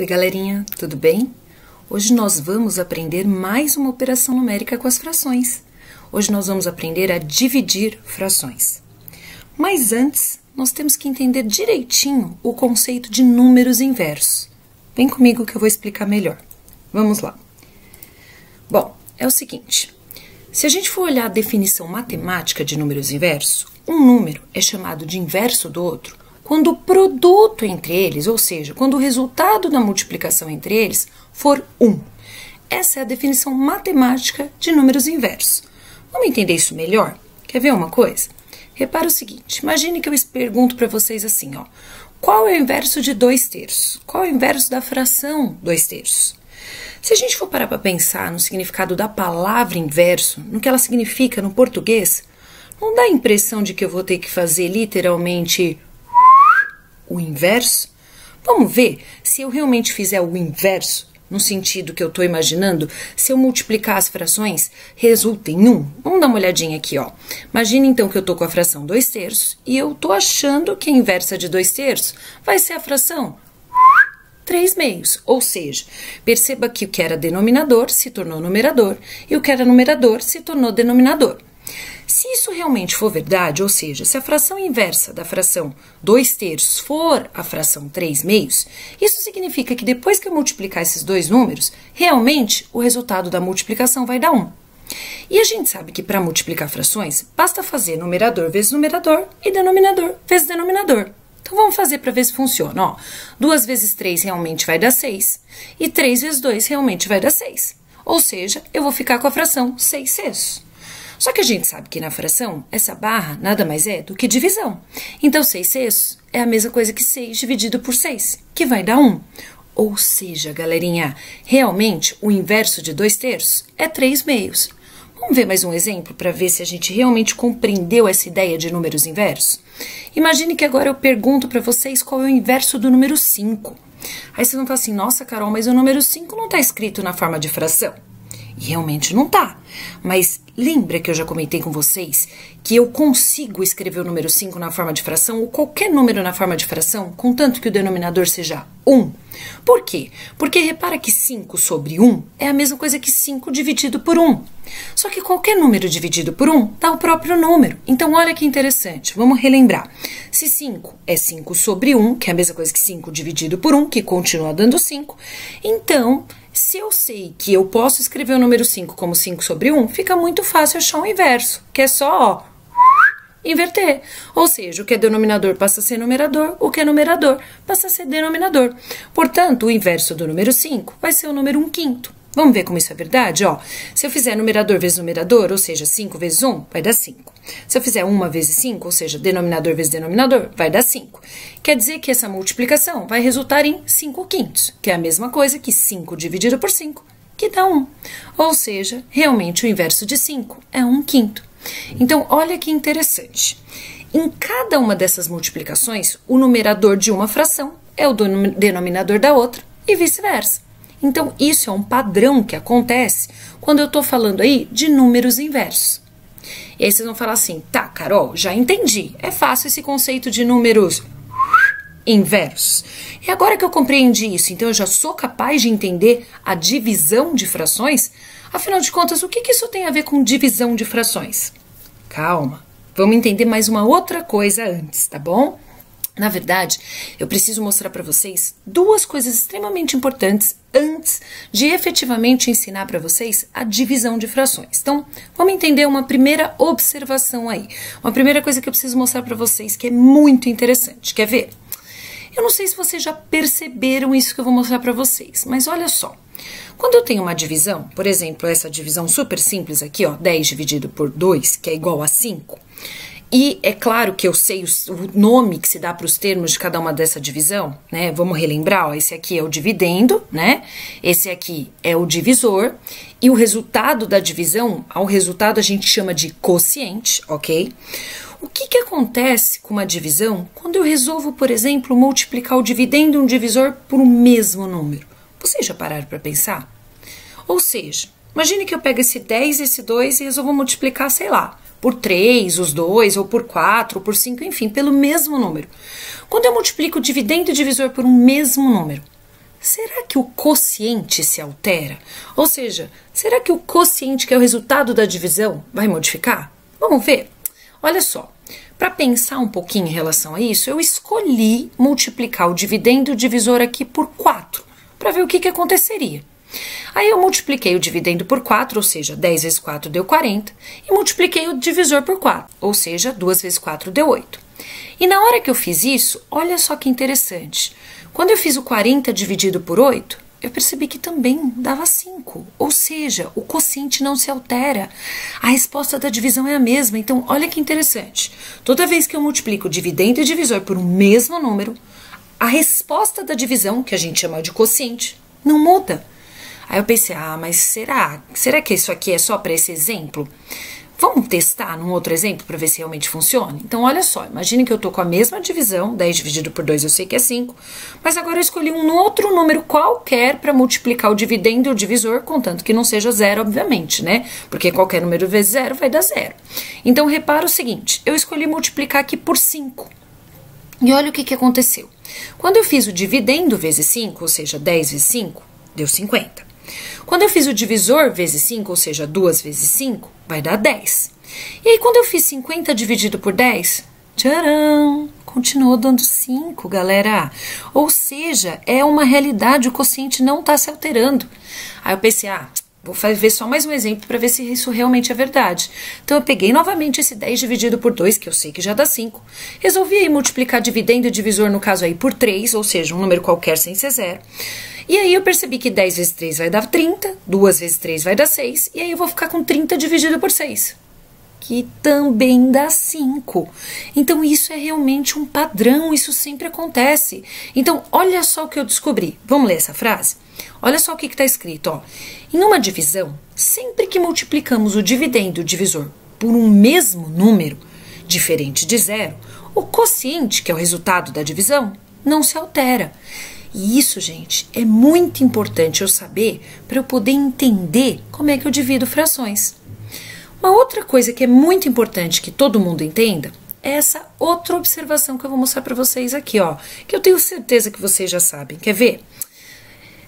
Oi, galerinha, tudo bem? Hoje nós vamos aprender mais uma operação numérica com as frações. Hoje nós vamos aprender a dividir frações. Mas antes, nós temos que entender direitinho o conceito de números inversos. Vem comigo que eu vou explicar melhor. Vamos lá. Bom, é o seguinte. Se a gente for olhar a definição matemática de números inversos, um número é chamado de inverso do outro quando o produto entre eles, ou seja, quando o resultado da multiplicação entre eles for 1. Essa é a definição matemática de números inversos. Vamos entender isso melhor? Quer ver uma coisa? Repara o seguinte, imagine que eu pergunto para vocês assim, ó, qual é o inverso de 2/3? Qual é o inverso da fração 2/3? Se a gente for parar para pensar no significado da palavra inverso, no que ela significa no português, não dá a impressão de que eu vou ter que fazer literalmente o inverso? Vamos ver se eu realmente fizer o inverso, no sentido que eu estou imaginando, se eu multiplicar as frações, resulta em 1. Vamos dar uma olhadinha aqui, ó. Imagina então que eu estou com a fração 2/3 e eu estou achando que a inversa de 2/3 vai ser a fração 3/2, ou seja, perceba que o que era denominador se tornou numerador e o que era numerador se tornou denominador. Se isso realmente for verdade, ou seja, se a fração inversa da fração 2/3 for a fração 3/2, isso significa que depois que eu multiplicar esses dois números, realmente o resultado da multiplicação vai dar 1. E a gente sabe que para multiplicar frações, basta fazer numerador vezes numerador e denominador vezes denominador. Então vamos fazer para ver se funciona. Ó, 2 vezes 3 realmente vai dar 6 e 3 vezes 2 realmente vai dar 6. Ou seja, eu vou ficar com a fração 6/6. Só que a gente sabe que na fração, essa barra nada mais é do que divisão. Então, 6/6 é a mesma coisa que 6 dividido por 6, que vai dar 1. Ou seja, galerinha, realmente o inverso de 2/3 é 3/2. Vamos ver mais um exemplo para ver se a gente realmente compreendeu essa ideia de números inversos? Imagine que agora eu pergunto para vocês qual é o inverso do número 5. Aí vocês vão falar assim, nossa, Carol, mas o número 5 não está escrito na forma de fração. E realmente não tá. Mas lembra que eu já comentei com vocês que eu consigo escrever o número 5 na forma de fração ou qualquer número na forma de fração, contanto que o denominador seja 1? Por quê? Porque repara que 5 sobre 1 é a mesma coisa que 5 dividido por 1. Só que qualquer número dividido por 1 dá o próprio número. Então, olha que interessante. Vamos relembrar. Se 5 é 5 sobre 1, que é a mesma coisa que 5 dividido por 1, que continua dando 5, então, se eu sei que eu posso escrever o número 5 como 5 sobre 1, fica muito fácil achar o inverso, que é só, ó, inverter. Ou seja, o que é denominador passa a ser numerador, o que é numerador passa a ser denominador. Portanto, o inverso do número 5 vai ser o número 1/5. Vamos ver como isso é verdade? Ó, se eu fizer numerador vezes numerador, ou seja, 5 vezes 1, vai dar 5. Se eu fizer 1 vezes 5, ou seja, denominador vezes denominador, vai dar 5. Quer dizer que essa multiplicação vai resultar em 5/5, que é a mesma coisa que 5 dividido por 5, que dá 1. Ou seja, realmente o inverso de 5 é 1/5. Então, olha que interessante. Em cada uma dessas multiplicações, o numerador de uma fração é o denominador da outra e vice-versa. Então, isso é um padrão que acontece quando eu estou falando aí de números inversos. E aí vocês vão falar assim, tá, Carol, já entendi. É fácil esse conceito de números inversos. E agora que eu compreendi isso, então eu já sou capaz de entender a divisão de frações? Afinal de contas, o que isso tem a ver com divisão de frações? Calma, vamos entender mais uma outra coisa antes, tá bom? Na verdade, eu preciso mostrar para vocês duas coisas extremamente importantes antes de efetivamente ensinar para vocês a divisão de frações. Então, vamos entender uma primeira observação aí. Uma primeira coisa que eu preciso mostrar para vocês que é muito interessante. Quer ver? Eu não sei se vocês já perceberam isso que eu vou mostrar para vocês, mas olha só. Quando eu tenho uma divisão, por exemplo, essa divisão super simples aqui, ó, 10 dividido por 2, que é igual a 5, e é claro que eu sei o nome que se dá para os termos de cada uma dessa divisão, né? Vamos relembrar, ó, esse aqui é o dividendo, né? Esse aqui é o divisor, e o resultado da divisão, ao resultado a gente chama de quociente, ok? O que acontece com uma divisão quando eu resolvo, por exemplo, multiplicar o dividendo e um divisor por um mesmo número? Vocês já pararam para pensar? Ou seja, imagine que eu pego esse 10 e esse 2 e resolvo multiplicar, sei lá, por 3, os dois, ou por 4, ou por 5, enfim, pelo mesmo número. Quando eu multiplico o dividendo e o divisor por um mesmo número, será que o quociente se altera? Ou seja, será que o quociente, que é o resultado da divisão, vai modificar? Vamos ver? Olha só, para pensar um pouquinho em relação a isso, eu escolhi multiplicar o dividendo e o divisor aqui por 4, para ver o que aconteceria. Aí eu multipliquei o dividendo por 4, ou seja, 10 vezes 4 deu 40, e multipliquei o divisor por 4, ou seja, 2 vezes 4 deu 8. E na hora que eu fiz isso, olha só que interessante. Quando eu fiz o 40 dividido por 8, eu percebi que também dava 5, ou seja, o quociente não se altera. A resposta da divisão é a mesma, então olha que interessante. Toda vez que eu multiplico o dividendo e o divisor por um mesmo número, a resposta da divisão, que a gente chama de quociente, não muda. Aí eu pensei, mas será que isso aqui é só para esse exemplo? Vamos testar num outro exemplo para ver se realmente funciona? Então, olha só, imagine que eu estou com a mesma divisão, 10 dividido por 2 eu sei que é 5, mas agora eu escolhi um outro número qualquer para multiplicar o dividendo e o divisor, contanto que não seja 0, obviamente, né? Porque qualquer número vezes 0 vai dar 0. Então, repara o seguinte, eu escolhi multiplicar aqui por 5. E olha o que aconteceu. Quando eu fiz o dividendo vezes 5, ou seja, 10 vezes 5, deu 50. Quando eu fiz o divisor vezes 5, ou seja, 2 vezes 5, vai dar 10. E aí, quando eu fiz 50 dividido por 10, tcharam, continuou dando 5, galera. Ou seja, é uma realidade, o quociente não está se alterando. Aí eu pensei, vou ver só mais um exemplo para ver se isso realmente é verdade. Então, eu peguei novamente esse 10 dividido por 2, que eu sei que já dá 5. Resolvi aí multiplicar dividendo e divisor, no caso aí, por 3, ou seja, um número qualquer sem ser 0. E aí eu percebi que 10 vezes 3 vai dar 30, 2 vezes 3 vai dar 6, e aí eu vou ficar com 30 dividido por 6, que também dá 5. Então isso é realmente um padrão, isso sempre acontece. Então olha só o que eu descobri. Vamos ler essa frase? Olha só o que está escrito, ó. Em uma divisão, sempre que multiplicamos o dividendo e o divisor por um mesmo número, diferente de 0, o quociente, que é o resultado da divisão, não se altera. E isso, gente, é muito importante eu saber para eu poder entender como é que eu divido frações. Uma outra coisa que é muito importante que todo mundo entenda é essa outra observação que eu vou mostrar para vocês aqui, ó, que eu tenho certeza que vocês já sabem. Quer ver?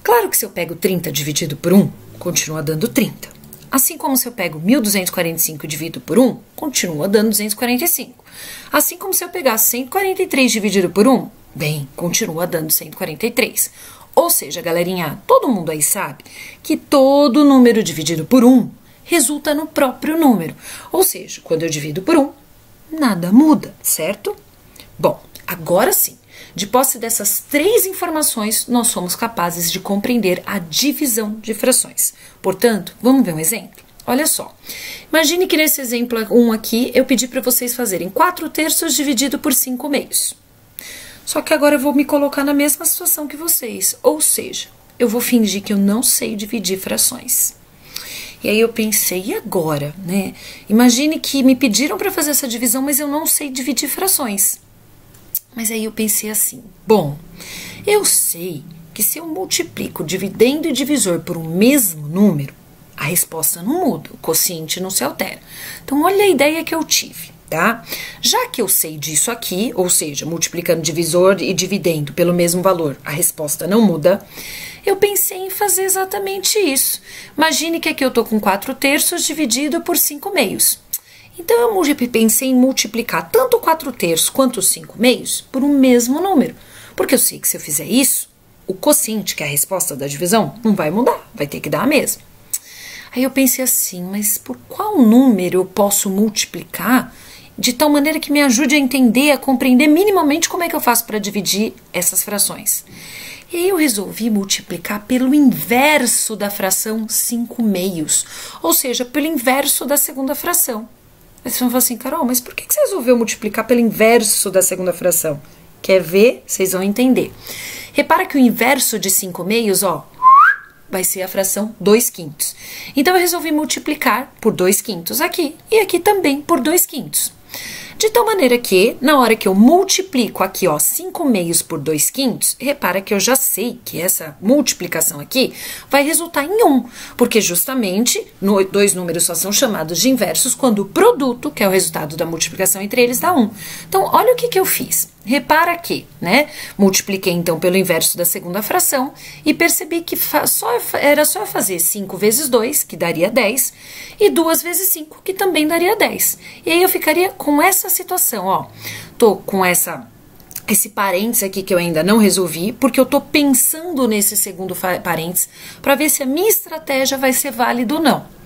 Claro que se eu pego 30 dividido por 1, continua dando 30. Assim como se eu pego 1.245 e divido por 1, continua dando 245. Assim como se eu pegar 143 dividido por 1, bem, continua dando 143. Ou seja, galerinha, todo mundo aí sabe que todo número dividido por 1 resulta no próprio número. Ou seja, quando eu divido por 1, nada muda, certo? Bom, agora sim, de posse dessas 3 informações, nós somos capazes de compreender a divisão de frações. Portanto, vamos ver um exemplo? Olha só, imagine que nesse exemplo 1 aqui, eu pedi para vocês fazerem 4/3 dividido por 5/2. Só que agora eu vou me colocar na mesma situação que vocês, ou seja, eu vou fingir que eu não sei dividir frações. E aí eu pensei, e agora, né? Imagine que me pediram para fazer essa divisão, mas eu não sei dividir frações. Mas aí eu pensei assim, bom, eu sei que se eu multiplico dividendo e divisor por um mesmo número, a resposta não muda, o quociente não se altera. Então, olha a ideia que eu tive. Tá? Já que eu sei disso aqui, ou seja, multiplicando divisor e dividendo pelo mesmo valor, a resposta não muda, eu pensei em fazer exatamente isso. Imagine que aqui eu estou com 4/3 dividido por 5/2. Então, eu pensei em multiplicar tanto o 4/3 quanto os 5/2 por um mesmo número, porque eu sei que se eu fizer isso, o quociente, que é a resposta da divisão, não vai mudar, vai ter que dar a mesma. Aí eu pensei assim, mas por qual número eu posso multiplicar de tal maneira que me ajude a entender, a compreender minimamente como é que eu faço para dividir essas frações? E aí eu resolvi multiplicar pelo inverso da fração 5/2, ou seja, pelo inverso da segunda fração. Aí vocês vão falar assim, Carol, mas por que você resolveu multiplicar pelo inverso da segunda fração? Quer ver? Vocês vão entender. Repara que o inverso de 5/2, ó, vai ser a fração 2/5. Então, eu resolvi multiplicar por 2/5 aqui e aqui também por 2/5. De tal maneira que, na hora que eu multiplico aqui, ó, 5/2 por 2/5, repara que eu já sei que essa multiplicação aqui vai resultar em 1, porque justamente dois números só são chamados de inversos quando o produto, que é o resultado da multiplicação entre eles, dá 1. Então, olha o que eu fiz. repara que, né? Multipliquei então pelo inverso da segunda fração e percebi que era só fazer 5 vezes 2, que daria 10, e 2 vezes 5, que também daria 10. E aí eu ficaria com essa situação, ó. Tô com esse parênteses aqui que eu ainda não resolvi, porque eu tô pensando nesse segundo parênteses para ver se a minha estratégia vai ser válida ou não.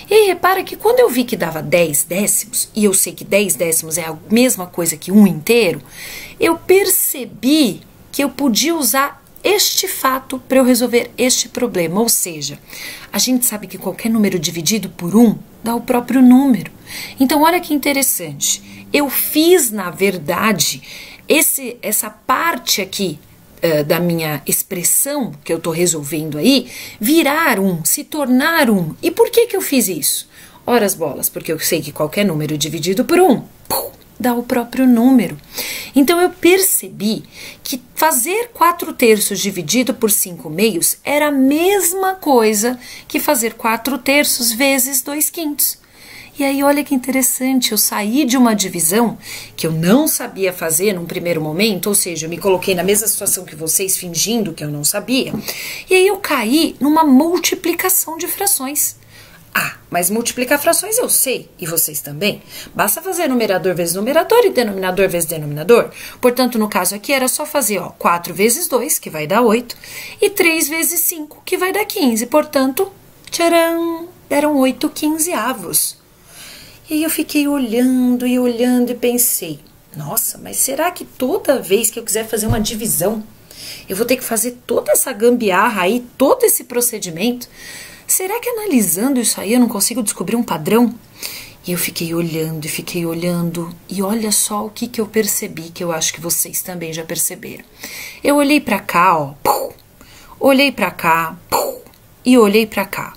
E aí, repara que quando eu vi que dava 10 décimos, e eu sei que 10 décimos é a mesma coisa que 1 inteiro, eu percebi que eu podia usar este fato para eu resolver este problema. Ou seja, a gente sabe que qualquer número dividido por 1 dá o próprio número. Então, olha que interessante. Eu fiz, na verdade, essa parte aqui da minha expressão que eu estou resolvendo aí, virar 1, se tornar 1. E por que eu fiz isso? Ora as bolas, porque eu sei que qualquer número dividido por 1, dá o próprio número. Então eu percebi que fazer 4/3 dividido por 5/2 era a mesma coisa que fazer 4/3 vezes 2/5. E aí, olha que interessante, eu saí de uma divisão que eu não sabia fazer num primeiro momento, ou seja, eu me coloquei na mesma situação que vocês, fingindo que eu não sabia, e aí eu caí numa multiplicação de frações. Ah, mas multiplicar frações eu sei, e vocês também. Basta fazer numerador vezes numerador e denominador vezes denominador. Portanto, no caso aqui, era só fazer 4 vezes 2, que vai dar 8, e 3 vezes 5, que vai dar 15. Portanto, tcharam, deram 8 quinzeavos. E aí eu fiquei olhando e pensei, nossa, mas será que toda vez que eu quiser fazer uma divisão, eu vou ter que fazer toda essa gambiarra aí, todo esse procedimento? Será que analisando isso aí eu não consigo descobrir um padrão? E eu fiquei olhando e olha só o que eu percebi, que eu acho que vocês também já perceberam. Eu olhei pra cá, ó, olhei pra cá, e olhei pra cá,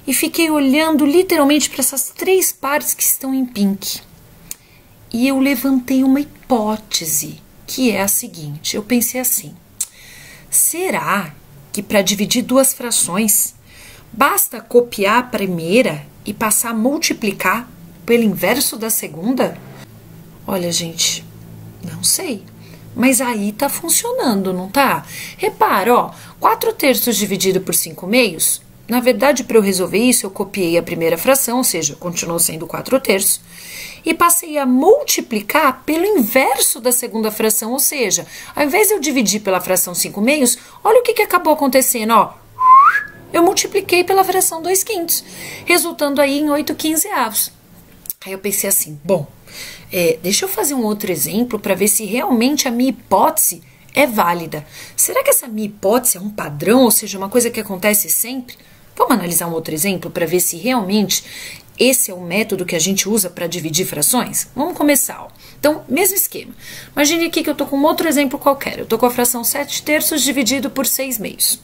e fiquei olhando literalmente para essas 3 partes que estão em pink. E eu levantei uma hipótese, que é a seguinte. Eu pensei assim, será que para dividir 2 frações, basta copiar a primeira e passar a multiplicar pelo inverso da segunda? Olha, gente, não sei. Mas aí tá funcionando, não tá? Repara, ó, 4/3 dividido por 5/2, na verdade, para eu resolver isso, eu copiei a primeira fração, ou seja, continuou sendo 4/3, e passei a multiplicar pelo inverso da segunda fração, ou seja, ao invés de eu dividir pela fração 5/2, olha o que acabou acontecendo, ó. Eu multipliquei pela fração 2/5, resultando aí em 8 quinzeavos. Aí eu pensei assim, bom, deixa eu fazer um outro exemplo para ver se realmente a minha hipótese é válida. Será que essa minha hipótese é um padrão, ou seja, uma coisa que acontece sempre? Vamos analisar um outro exemplo para ver se realmente esse é o método que a gente usa para dividir frações? Vamos começar. Ó. Então, mesmo esquema. Imagine aqui que eu estou com um outro exemplo qualquer. Eu estou com a fração 7/3 dividido por 6/2.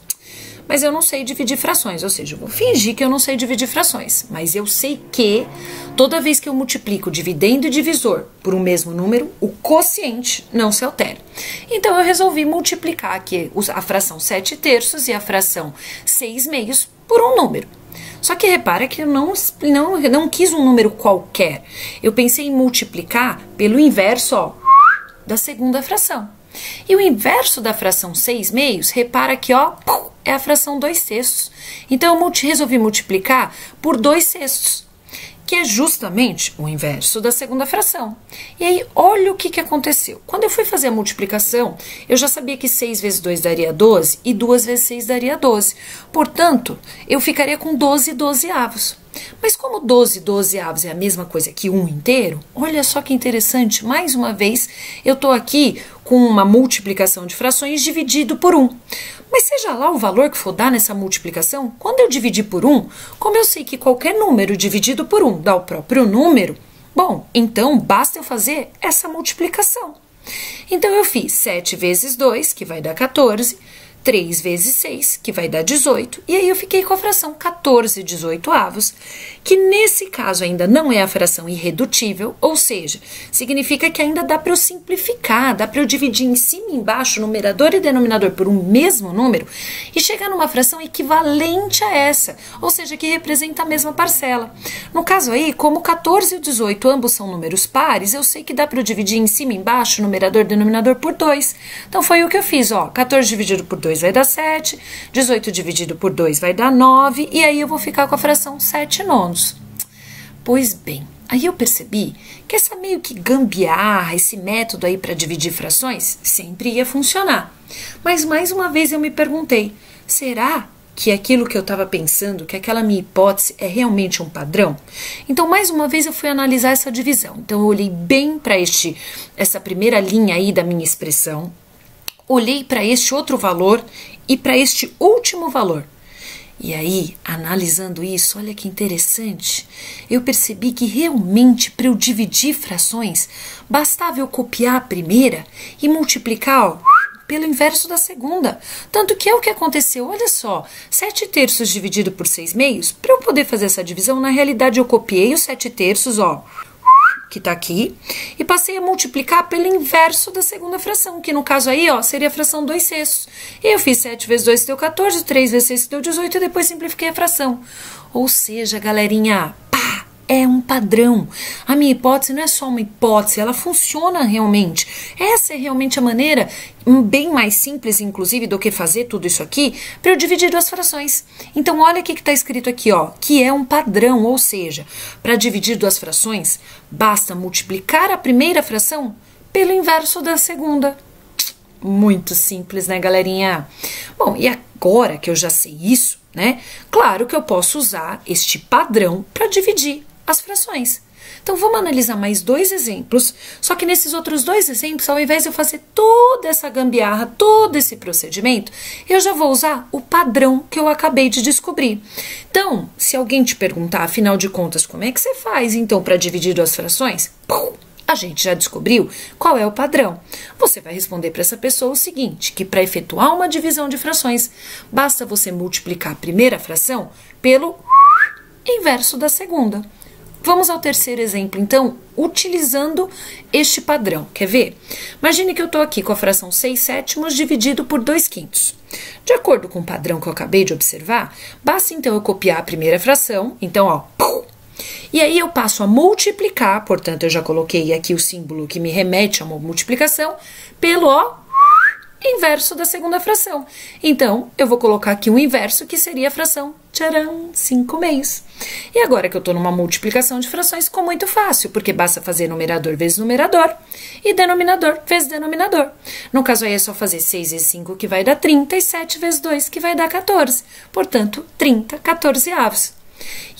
Mas eu não sei dividir frações, ou seja, eu vou fingir que eu não sei dividir frações. Mas eu sei que toda vez que eu multiplico dividendo e divisor por um mesmo número, o quociente não se altera. Então, eu resolvi multiplicar aqui a fração 7/3 e a fração 6/2 por um número. Só que repara que eu não quis um número qualquer. Eu pensei em multiplicar pelo inverso, ó, da segunda fração. E o inverso da fração 6/2, repara que, ó, é a fração 2/6. Então, eu resolvi multiplicar por 2/6, que é justamente o inverso da segunda fração. E aí, olha o que aconteceu. Quando eu fui fazer a multiplicação, eu já sabia que 6 vezes 2 daria 12 e 2 vezes 6 daria 12. Portanto, eu ficaria com 12 dozeavos. Mas como 12 dozeavos é a mesma coisa que 1 inteiro, olha só que interessante, mais uma vez, eu estou aqui com uma multiplicação de frações dividido por 1. Mas seja lá o valor que for dar nessa multiplicação, quando eu dividir por 1, como eu sei que qualquer número dividido por 1 dá o próprio número, bom, então basta eu fazer essa multiplicação. Então eu fiz 7 vezes 2, que vai dar 14, 3 vezes 6, que vai dar 18, e aí eu fiquei com a fração 14/18avos, que nesse caso ainda não é a fração irredutível, ou seja, significa que ainda dá para eu simplificar, dá para eu dividir em cima e embaixo, numerador e denominador, por um mesmo número, e chegar numa fração equivalente a essa, ou seja, que representa a mesma parcela. No caso aí, como 14 e o 18 ambos são números pares, eu sei que dá para eu dividir em cima e embaixo, numerador e denominador, por 2. Então foi o que eu fiz, ó, 14 dividido por 2 vai dar 7, 18 dividido por 2 vai dar 9, e aí eu vou ficar com a fração 7/9. Pois bem, aí eu percebi que essa meio que gambiarra, esse método aí para dividir frações, sempre ia funcionar. Mas mais uma vez eu me perguntei, será que aquilo que eu estava pensando, que aquela minha hipótese é realmente um padrão? Então, mais uma vez, eu fui analisar essa divisão. Então, eu olhei bem para essa primeira linha aí da minha expressão, olhei para este outro valor e para este último valor. E aí, analisando isso, olha que interessante, eu percebi que realmente para eu dividir frações, bastava eu copiar a primeira e multiplicar, ó, pelo inverso da segunda. Tanto que é o que aconteceu, olha só, 7/3 dividido por 6/2, para eu poder fazer essa divisão, na realidade eu copiei os 7/3, ó, que tá aqui, e passei a multiplicar pelo inverso da segunda fração, que no caso aí, ó, seria a fração 2/6. E eu fiz 7 vezes 2 que deu 14, 3 vezes 6 que deu 18, e depois simplifiquei a fração. Ou seja, galerinha, pá, é um padrão. A minha hipótese não é só uma hipótese, ela funciona realmente. Essa é realmente a maneira bem mais simples, inclusive, do que fazer tudo isso aqui para eu dividir duas frações. Então, olha o que está escrito aqui, ó, que é um padrão, ou seja, para dividir duas frações, basta multiplicar a primeira fração pelo inverso da segunda. Muito simples, né, galerinha? Bom, e agora que eu já sei isso, né, claro que eu posso usar este padrão para dividir as frações. Então, vamos analisar mais 2 exemplos, só que nesses outros 2 exemplos, ao invés de eu fazer toda essa gambiarra, todo esse procedimento, eu já vou usar o padrão que eu acabei de descobrir. Então, se alguém te perguntar, afinal de contas, como é que você faz, então, para dividir duas frações? Pum! A gente já descobriu qual é o padrão. Você vai responder para essa pessoa o seguinte, que para efetuar uma divisão de frações, basta você multiplicar a primeira fração pelo inverso da segunda. Vamos ao terceiro exemplo, então, utilizando este padrão. Quer ver? Imagine que eu estou aqui com a fração 6/7 dividido por 2/5. De acordo com o padrão que eu acabei de observar, basta então eu copiar a primeira fração, então, ó, pum, e aí eu passo a multiplicar, portanto, eu já coloquei aqui o símbolo que me remete a uma multiplicação, pelo, ó, inverso da segunda fração. Então, eu vou colocar aqui um inverso, que seria a fração, tcharam, 5/2. E agora que eu estou numa multiplicação de frações, ficou muito fácil, porque basta fazer numerador vezes numerador e denominador vezes denominador. No caso aí é só fazer 6 vezes 5, que vai dar 30, e 7 vezes 2, que vai dar 14. Portanto, 30 14avos.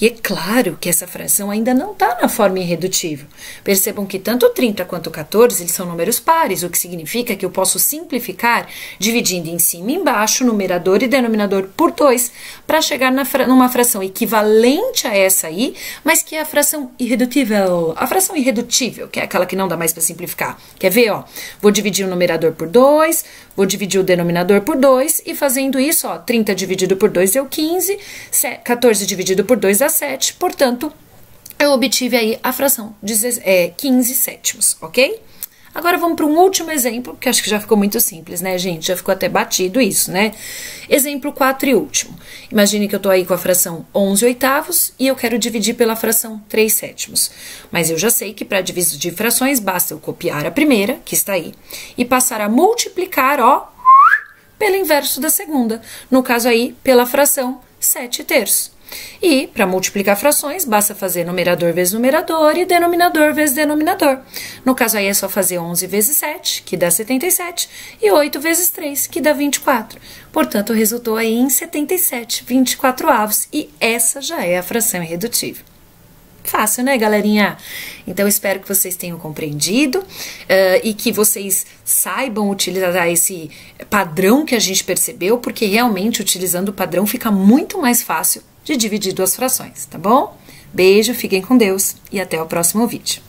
E é claro que essa fração ainda não está na forma irredutível. Percebam que tanto 30 quanto 14 eles são números pares, o que significa que eu posso simplificar dividindo em cima e embaixo, numerador e denominador por 2, para chegar numa fração equivalente a essa aí, mas que é a fração irredutível. A fração irredutível, que é aquela que não dá mais para simplificar. Quer ver, ó? Vou dividir o numerador por 2, vou dividir o denominador por 2, e fazendo isso, ó, 30 dividido por 2 deu 15, 14 dividido por 2 dá 7, portanto, eu obtive aí a fração 15/7, ok? Agora vamos para um último exemplo, que acho que já ficou muito simples, né, gente? Já ficou até batido isso, né? Exemplo 4 e último. Imagine que eu tô aí com a fração 11/8 e eu quero dividir pela fração 3/7. Mas eu já sei que para dividir frações basta eu copiar a primeira, que está aí, e passar a multiplicar, ó, pelo inverso da segunda. No caso aí, pela fração 7/3. E, para multiplicar frações, basta fazer numerador vezes numerador e denominador vezes denominador. No caso aí é só fazer 11 vezes 7, que dá 77, e 8 vezes 3, que dá 24. Portanto, resultou aí em 77 24avos, e essa já é a fração irredutível. Fácil, né, galerinha? Então, espero que vocês tenham compreendido e que vocês saibam utilizar esse padrão que a gente percebeu, porque realmente, utilizando o padrão, fica muito mais fácil de dividir duas frações, tá bom? Beijo, fiquem com Deus e até o próximo vídeo.